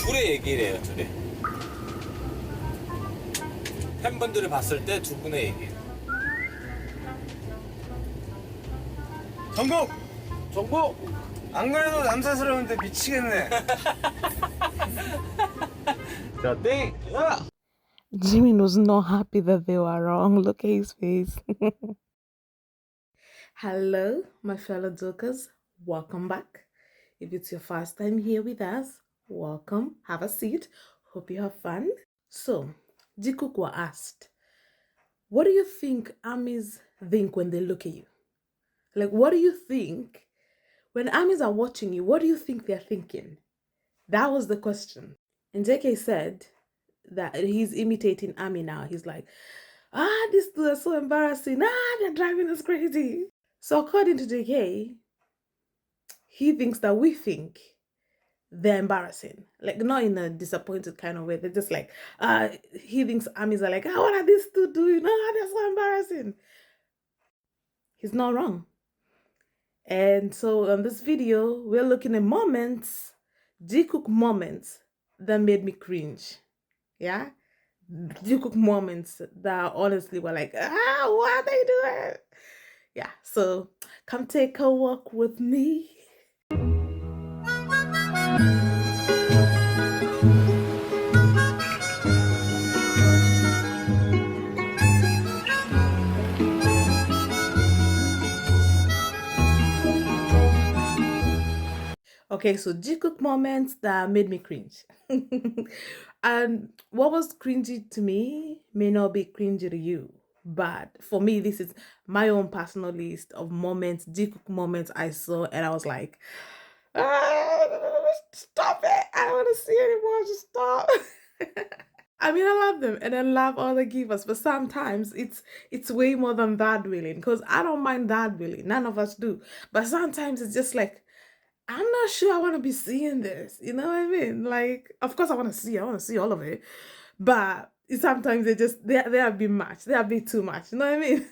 둘의 얘기래요, 둘의. 팬분들을 봤을 때 두 분의 얘기. 정국! 정보! 안 그래도 남사스러운데 미치겠네. 자, 땡! 야! Jimin was not happy that they were wrong. Look at his face. Hello, my fellow jokers. Welcome back. If it's your first time here with us, welcome. Have a seat. Hope you have fun. So, Jikook were asked, what do you think armies think when they look at you? Like, what do you think when armies are watching you? What do you think they're thinking? That was the question. And JK said that he's imitating Army now. He's like, these two are so embarrassing. They're driving us crazy. So according to JK, he thinks that we think they're embarrassing. Like, not in a disappointed kind of way. They're just like, he thinks armies are like, what are these two doing? They're so embarrassing. He's not wrong. And so on this video, we're looking at moments, Jikook moments that made me cringe. Yeah? Jikook moments that honestly were like, what are they doing? Yeah, so come take a walk with me. Okay, so Jikook moments that made me cringe. And what was cringy to me may not be cringy to you. But for me, this is my own personal list of moments, Jikook moments I saw, and I was like, stop it. I don't want to see anymore. Just stop. I mean, I love them and I love all the givers, but sometimes it's way more than that willing, because I don't mind that willing. None of us do. But sometimes it's just like, I'm not sure I want to be seeing this. You know what I mean? Like, of course I want to see all of it. But sometimes they have been much. They have been too much. You know what I mean?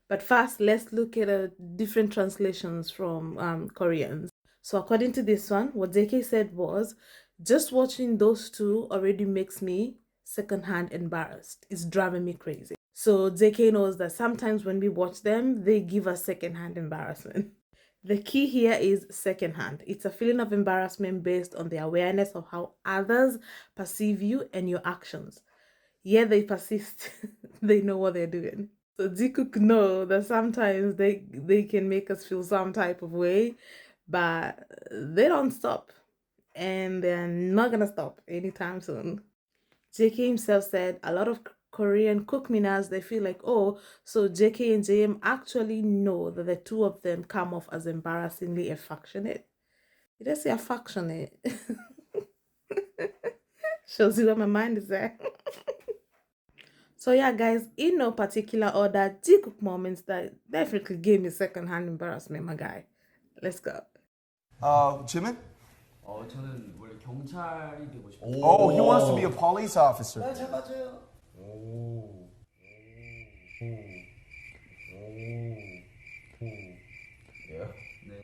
But first, let's look at different translations from Koreans. So according to this one, what JK said was, just watching those two already makes me secondhand embarrassed. It's driving me crazy. So JK knows that sometimes when we watch them, they give us secondhand embarrassment. The key here is secondhand. It's a feeling of embarrassment based on the awareness of how others perceive you and your actions. Yet they persist. They know what they're doing. So Jikook know that sometimes they can make us feel some type of way, but they don't stop. And they're not gonna stop anytime soon. JK himself said a lot of Korean cook minas, they feel like, oh, so JK and JM actually know that the two of them come off as embarrassingly affectionate. Did I say affectionate? Shows you where my mind is at. So yeah, guys, in no particular order, Jikook moments that definitely gave me secondhand embarrassment, my guy. Let's go. Jimin? 저는 원래 경찰이 되고 싶어요. Oh, he wants to be a police officer. 잘 맞아요. Yeah. 네.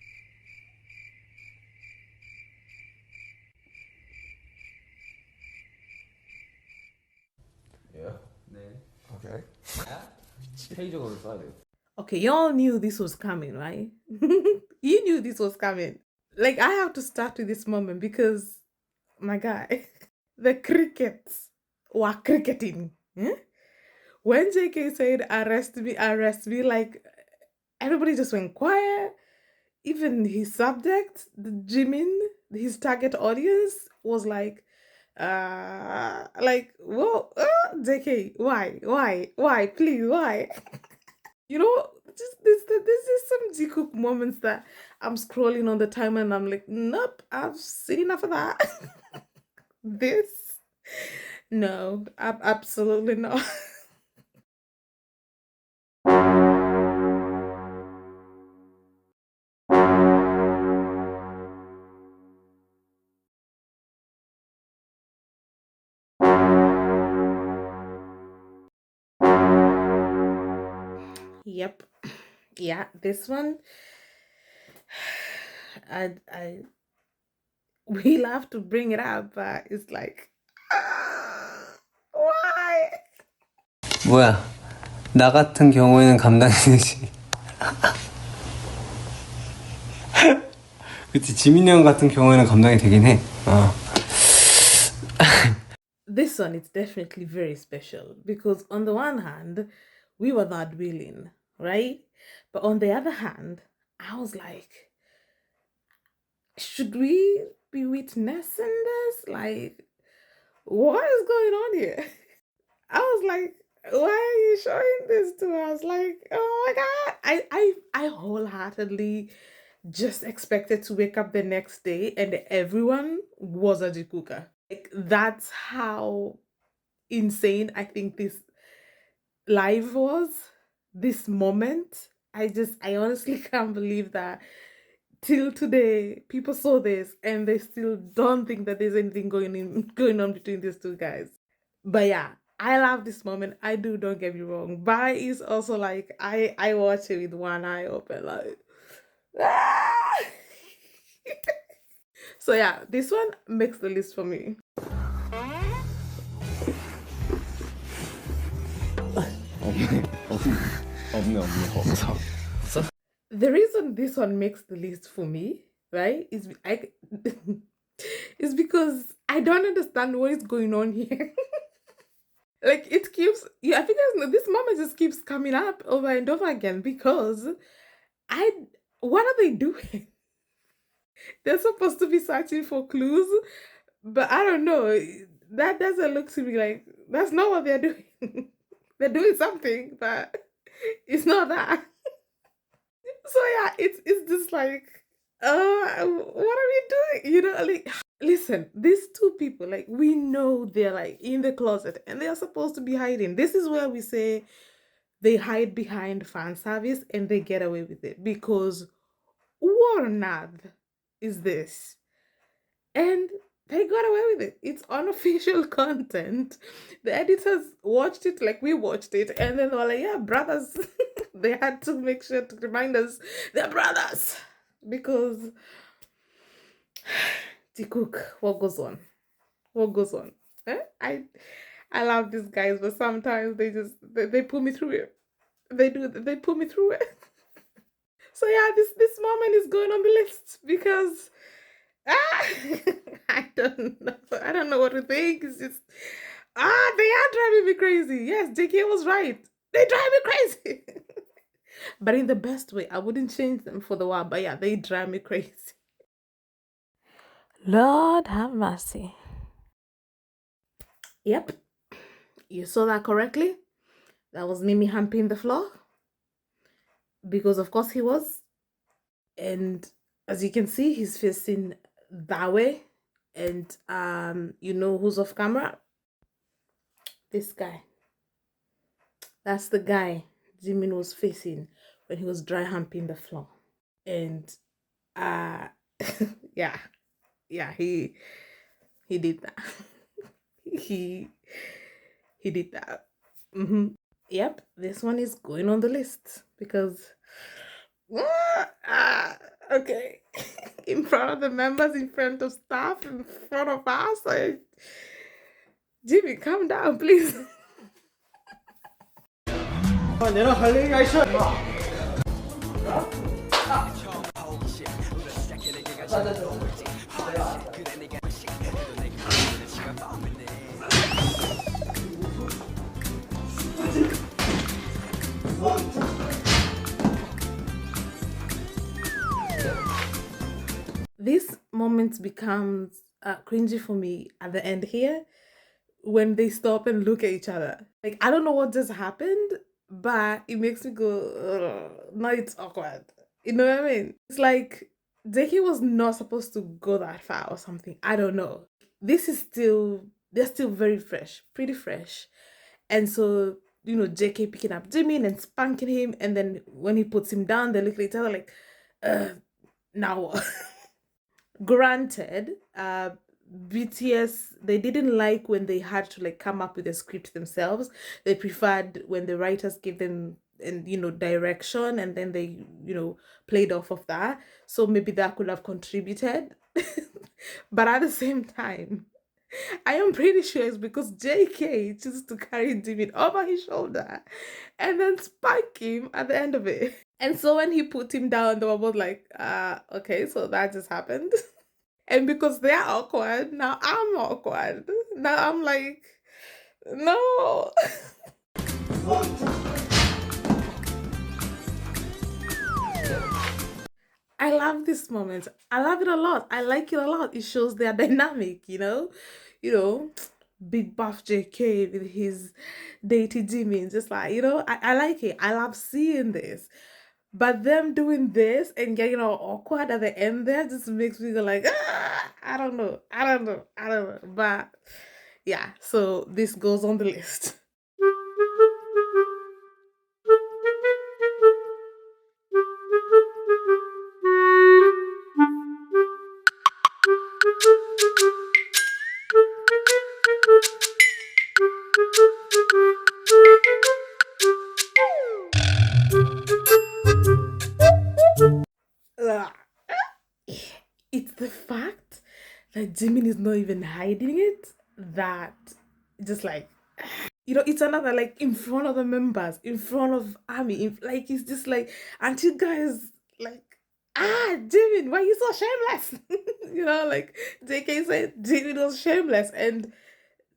Yeah. 네. Okay. 회의적으로 써야 돼요. Okay, y'all knew this was coming, right? You knew this was coming. Like, I have to start with this moment because, my guy, the crickets were cricketing. Eh? When JK said, arrest me, like, everybody just went quiet. Even his subject, the Jimin, his target audience, was like, whoa, JK, why, please, why? You know, just this is some Jikook moments that I'm scrolling on the timer and I'm like, nope, I've seen enough of that. This, no, absolutely not. Yep. Yeah, this one, I we'll have to bring it up, but it's like, why? 뭐야, 나 같은 경우에는 감당이 되지. 그치, 지민이 형 같은 경우에는 감당이 되긴 해. This one is definitely very special because on the one hand, we were that willing, right? But on the other hand, I was like, should we be witnessing this? Like, what is going on here? I was like, why are you showing this to us? Like, oh my god. I wholeheartedly just expected to wake up the next day and everyone was a Jikooker. Like, that's how insane I think this live was, this moment. I honestly can't believe that till today people saw this and they still don't think that there's anything going on between these two guys. But yeah, I love this moment. I do, don't get me wrong. But is also like I watch it with one eye open, like ah! So yeah, this one makes the list for me. The reason this one makes the list for me, right, is is because I don't understand what is going on here. Like, it keeps, yeah, I think this moment just keeps coming up over and over again because what are they doing? They're supposed to be searching for clues, but I don't know. That doesn't look to me like that's not what they're doing. They're doing something, but it's not that. So yeah, it's just like, what are we doing? You know, like, listen, these two people, like, we know they're like in the closet and they are supposed to be hiding. This is where we say they hide behind fan service and they get away with it because what on earth is this? And they got away with it. It's unofficial content. The editors watched it like we watched it, and then they were like, yeah, brothers. They had to make sure to remind us they're brothers. Because Jikook, what goes on? What goes on? Eh? I love these guys, but sometimes they pull me through it. They pull me through it. So yeah, this moment is going on the list because I don't know what to think. It's just they are driving me crazy. Yes, JK was right. They drive me crazy. But in the best way. I wouldn't change them for the world, but yeah, they drive me crazy. Lord have mercy. Yep. You saw that correctly. That was Mimi humping the floor. Because of course he was. And as you can see, he's facing that way. And you know who's off camera? This guy. That's the guy Jimin was facing when he was dry humping the floor. And yeah, he did that. he did that. Yep, this one is going on the list because okay. In front of the members, in front of staff, in front of us, like, Jimmy, calm down, please. 내가 할 얘기가 있어. This moment becomes cringy for me at the end here when they stop and look at each other. Like, I don't know what just happened, but it makes me go, now it's awkward. You know what I mean? It's like Deki was not supposed to go that far or something. I don't know. This is they're still very fresh, pretty fresh. And so, you know, JK picking up Jimin and spanking him. And then when he puts him down, they look at each other like, now what? Granted, BTS, they didn't like when they had to like come up with a script themselves. They preferred when the writers gave them and direction, and then they played off of that. So maybe that could have contributed. But at the same time, I am pretty sure it's because JK chooses to carry Jimin over his shoulder and then spank him at the end of it. And so when he put him down, they were both like, okay, so that just happened. And because they're awkward, now I'm awkward. Now I'm like, no. I love this moment. I love it a lot. I like it a lot. It shows their dynamic, you know? Big buff JK with his dated Jimmy. Just like, I like it. I love seeing this. But them doing this and getting all awkward at the end there just makes me go like, I don't know. But yeah, so this goes on the list. It's the fact that Jimin is not even hiding it, that just like, it's another like in front of the members, in front of Army, like it's just like, aren't you guys like, Jimin, why are you so shameless? Like JK said Jimin was shameless, and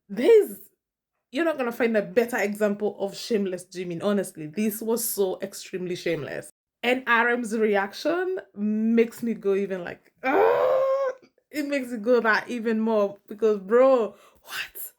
you're not gonna find a better example of shameless Jimin, honestly. This was so extremely shameless. And RM's reaction makes me go even like, it makes me go that even more because, bro, what?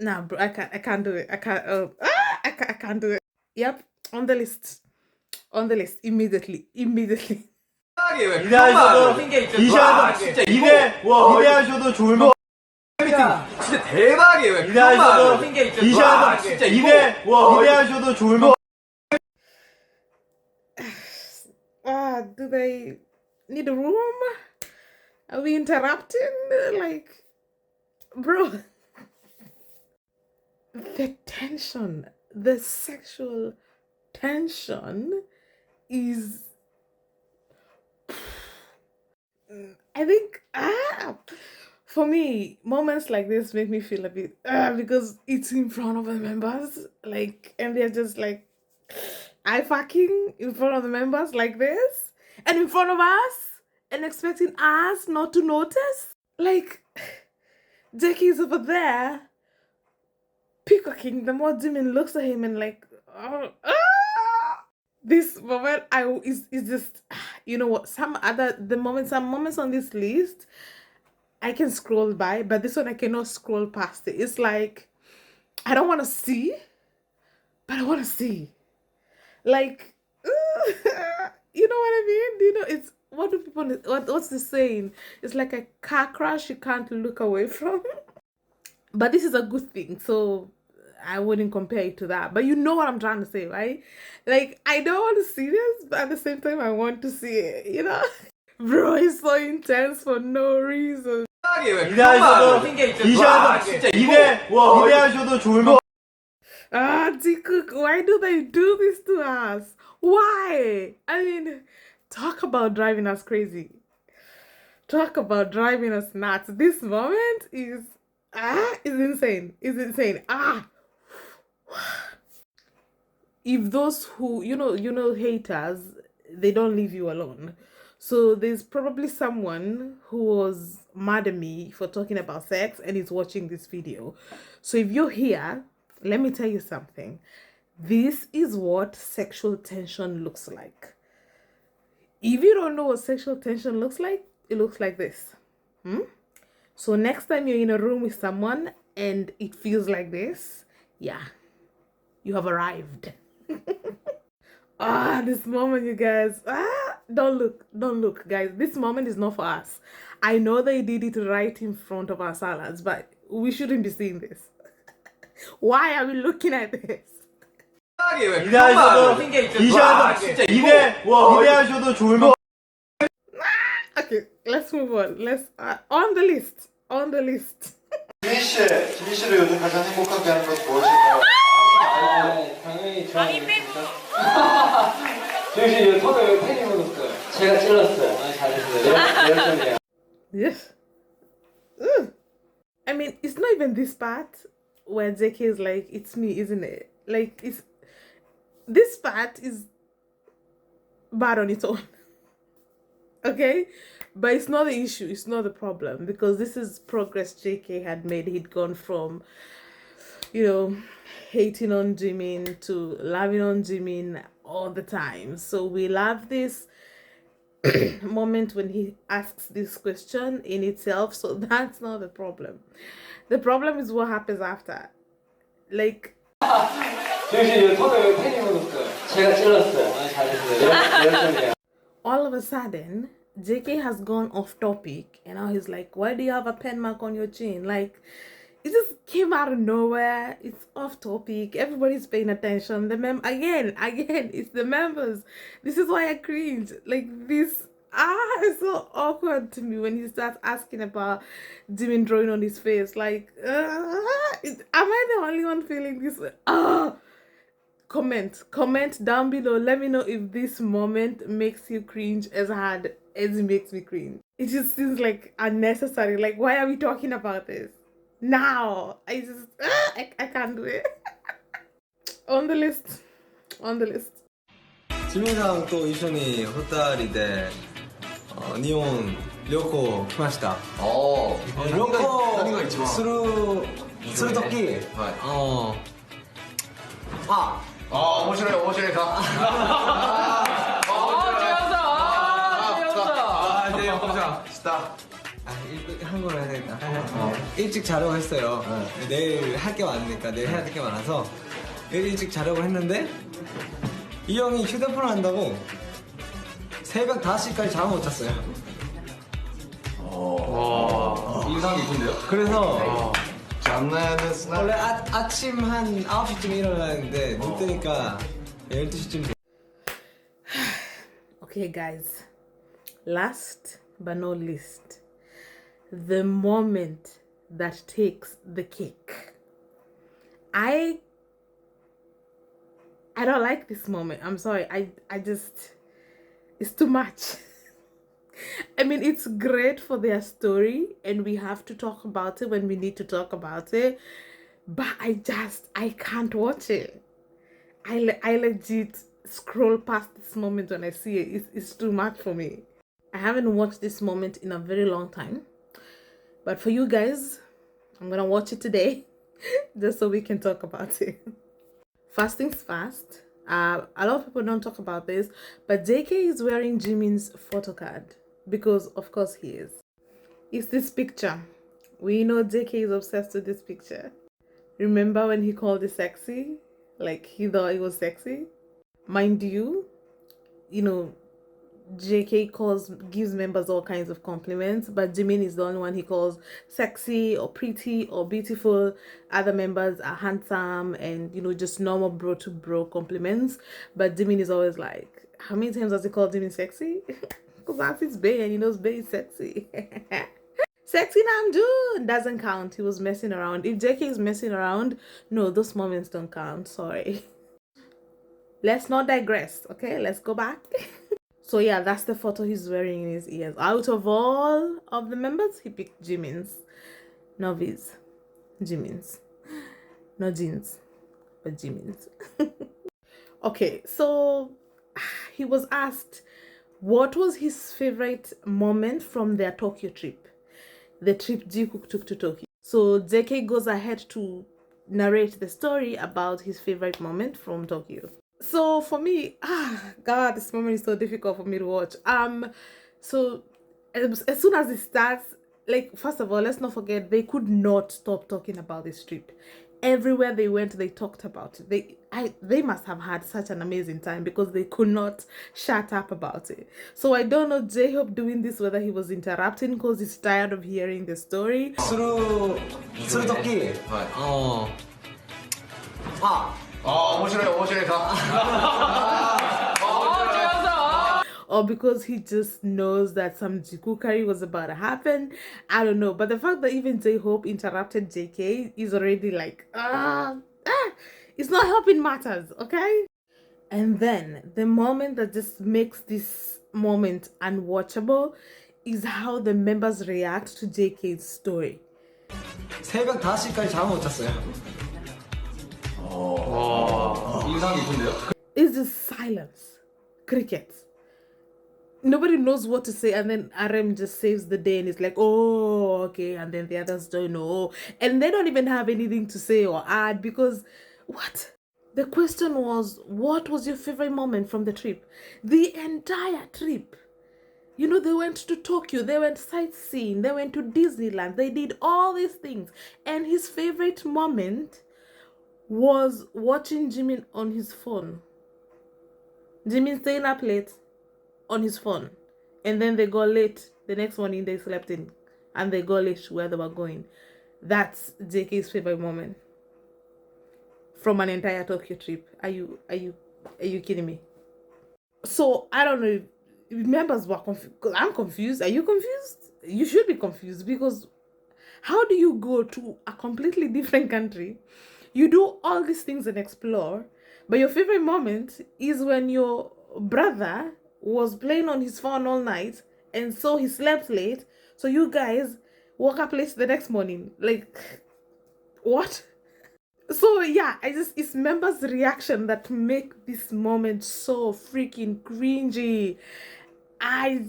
Nah, bro, I can't do it. I can't do it. Yep, on the list. Immediately. 기대하셔도 기대하셔도 좋을 것 진짜 대박이에요. 기대하셔도 좋을 것 Do they need a room? Are we interrupting? Like, bro, the tension, the sexual tension is, I think, for me, moments like this make me feel a bit, because it's in front of the members, like, and they're just like, I fucking in front of the members like this, and in front of us, and expecting us not to notice. Like, Jackie is over there, peacocking. The more Jimin looks at him and like, this moment, is just, you know what? Some moments on this list, I can scroll by, but this one I cannot scroll past it. It's like, I don't want to see, but I want to see. Like, you know what I mean? It's, what do people, what's the saying? It's like a car crash you can't look away from. But this is a good thing, so I wouldn't compare it to that. But you know what I'm trying to say, right? Like, I don't want to see this, but at the same time, I want to see it, Bro, it's so intense for no reason. 기대하셔도 좋을 것 Jikook, why do they do this to us? Why? I mean, talk about driving us crazy. Talk about driving us nuts. This moment is insane. It's insane. If those who, haters, they don't leave you alone. So there's probably someone who was mad at me for talking about sex and is watching this video. So if you're here, let me tell you something. This is what sexual tension looks like. If you don't know what sexual tension looks like, it looks like this. So next time you're in a room with someone and it feels like this, yeah, you have arrived. This moment, you guys. Don't look, guys. This moment is not for us. I know they did it right in front of our salads, but we shouldn't be seeing this. Why are we looking at this? 대박이에요. 왜 기대하셔도 그런 게 있죠. 와, 기대하셔도 진짜 기대하셔도 좋을 것 Okay, let's move on. Let's on the list. On the list. 지민 씨를 요즘 가장 행복하게 하는 것 무엇일까요? 당연히 저입니다. 지금 처음에 왜 팬이 묻었어요? 제가 찔렀어요. 잘했어요. 열정이에요. Yes. Ugh. I mean, it's not even this part where JK is like, "It's me, isn't it?" Like, it's this part is bad on its own. Okay, but it's not the issue. It's not the problem because this is progress JK had made. He'd gone from, you know, hating on Jimin to loving on Jimin all the time. So we love this moment when he asks this question in itself. So that's not the problem. The problem is what happens after. Like. 지금 처음에 왜 팬이 묻었어요? 제가 찔렀어요. 잘했어요. 열정이에요. All of a sudden, JK has gone off topic and now he's like, "Why do you have a pen mark on your chin?" Like, it just came out of nowhere. It's off topic. Everybody's paying attention. The again, it's the members. This is why I cringe. Like this, it's so awkward to me when he starts asking about Jimin drawing on his face. Like, am I the only one feeling this? Comment down below. Let me know if this moment makes you cringe as hard as it makes me cringe. It just seems like unnecessary. Like, why are we talking about this now? I just I can't do it. On the list. 지민상と一緒にホタルで日本旅行来ました。旅行するとき、面白いか。한국어로 해야 되겠다. 일찍 자려고 했어요. 내일 할 게 많으니까 내일 해야 될 게 많아서 일찍 자려고 했는데 이 형이 휴대폰을 한다고 새벽 5시까지 잠을 못 잤어요. 인상 깊은데요? 그래서 장난은 원래 아침 한 9시쯤 일어나는데 눈 뜨니까 12시쯤 돼. Okay, guys. Last but not least, the moment that takes the cake. I don't like this moment. I'm sorry. I just, it's too much. I mean, it's great for their story and we have to talk about it when we need to talk about it. But I can't watch it. I legit scroll past this moment when I see it. It's too much for me. I haven't watched this moment in a very long time. But for you guys, I'm gonna watch it today just so we can talk about it. First things first, a lot of people don't talk about this, but JK is wearing Jimin's photo card because of course he is. It's this picture. We know JK is obsessed with this picture. Remember when he called it sexy? Like he thought it was sexy? Mind you, JK gives members all kinds of compliments, but Jimin is the only one he calls sexy or pretty or beautiful. Other members are handsome and just normal bro to bro compliments, but Jimin is always like, how many times has he called Jimin sexy? Because that's his bae and he knows bae is sexy. Sexy Namjoon doesn't count. He was messing around. If JK is messing around, no, those moments don't count. Sorry. Let's not digress, okay? Let's go back. So yeah, that's the photo he's wearing in his ears. Out of all of the members, he picked Jimin's. Not Viz. Jimin's. Not Jin's, but Jimin's. Okay, so he was asked what was his favorite moment from their Tokyo trip. The trip Jikook took to Tokyo. So JK goes ahead to narrate the story about his favorite moment from Tokyo. So for me, God, this moment is so difficult for me to watch. So as soon as it starts, like, first of all, let's not forget, they could not stop talking about this trip. Everywhere they went, they talked about it. They must have had such an amazing time because they could not shut up about it. So I don't know J-Hope doing this, whether he was interrupting because he's tired of hearing the story. 오시래 가. Or because he just knows that some jikookery was about to happen. I don't know. But the fact that even J-Hope interrupted JK is already like, it's not helping matters, okay? And then the moment that just makes this moment unwatchable is how the members react to JK's story. 새벽 5시까지 잠을 못 잤어요. 인상 깊은데요? It's just silence. Crickets. Nobody knows what to say, and then RM just saves the day and it's like, oh, okay, and then the others don't know. And they don't even have anything to say or add because what? The question was, what was your favorite moment from the trip? The entire trip. You know, they went to Tokyo, they went sightseeing, they went to Disneyland, they did all these things. And his favorite moment was watching Jimin on his phone. Jimin staying up late on his phone. And then they got late. The next morning they slept in. And they got late where they were going. That's JK's favorite moment. From an entire Tokyo trip. Are you kidding me? So, I don't know if members were confused. I'm confused. Are you confused? You should be confused because how do you go to a completely different country? You do all these things and explore, but your favorite moment is when your brother was playing on his phone all night and so he slept late. So you guys woke up late the next morning. Like, what? So yeah, it's members' reaction that make this moment so freaking cringy. I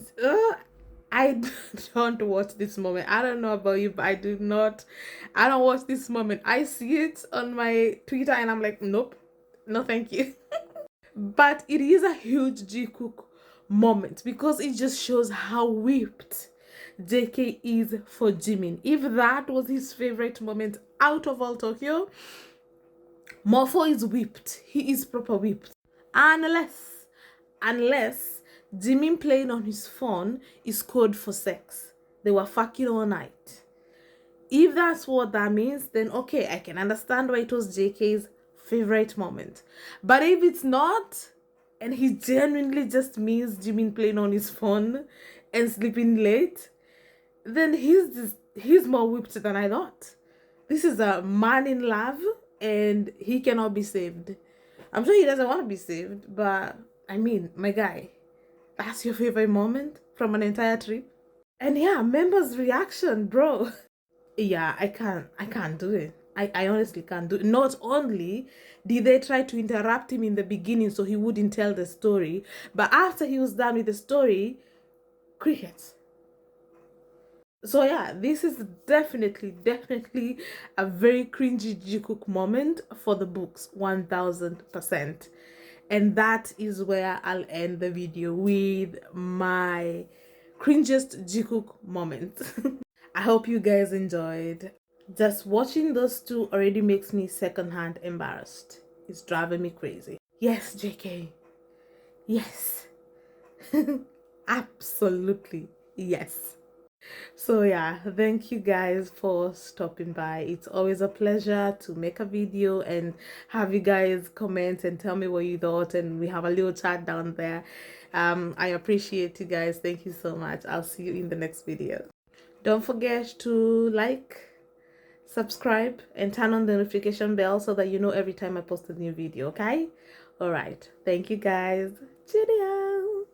don't watch this moment. I don't know about you, but I don't watch this moment. I see it on my Twitter and I'm like, nope, no thank you. But it is a huge Jikook moment because it just shows how whipped JK is for Jimin. If that was his favorite moment out of all Tokyo, Morpho is whipped. He is proper whipped. Unless Jimin playing on his phone is code for sex. They were fucking all night. If that's what that means, then okay, I can understand why it was JK's favorite moment. But if it's not, and he genuinely just means Jimin playing on his phone and sleeping late, then he's more whipped than I thought. This is a man in love and he cannot be saved. I'm sure he doesn't want to be saved, but I mean, my guy, that's your favorite moment from an entire trip? And yeah, members' reaction, bro. Yeah, I can't do it. I honestly can't do it. Not only did they try to interrupt him in the beginning so he wouldn't tell the story, but after he was done with the story, crickets. So yeah, this is definitely a very cringy Jikook moment for the books, 1000%. And that is where I'll end the video with my cringiest Jikook moment. I hope you guys enjoyed. Just watching those two already makes me secondhand embarrassed. It's driving me crazy. Yes, JK. Yes. Absolutely yes. So yeah, thank you guys for stopping by. It's always a pleasure to make a video and have you guys comment and tell me what you thought, and we have a little chat down there. I appreciate you guys. Thank you so much. I'll see you in the next video. Don't forget to like, subscribe, and turn on the notification bell so that you know every time I post a new video, okay? All right, thank you guys. Cheerio.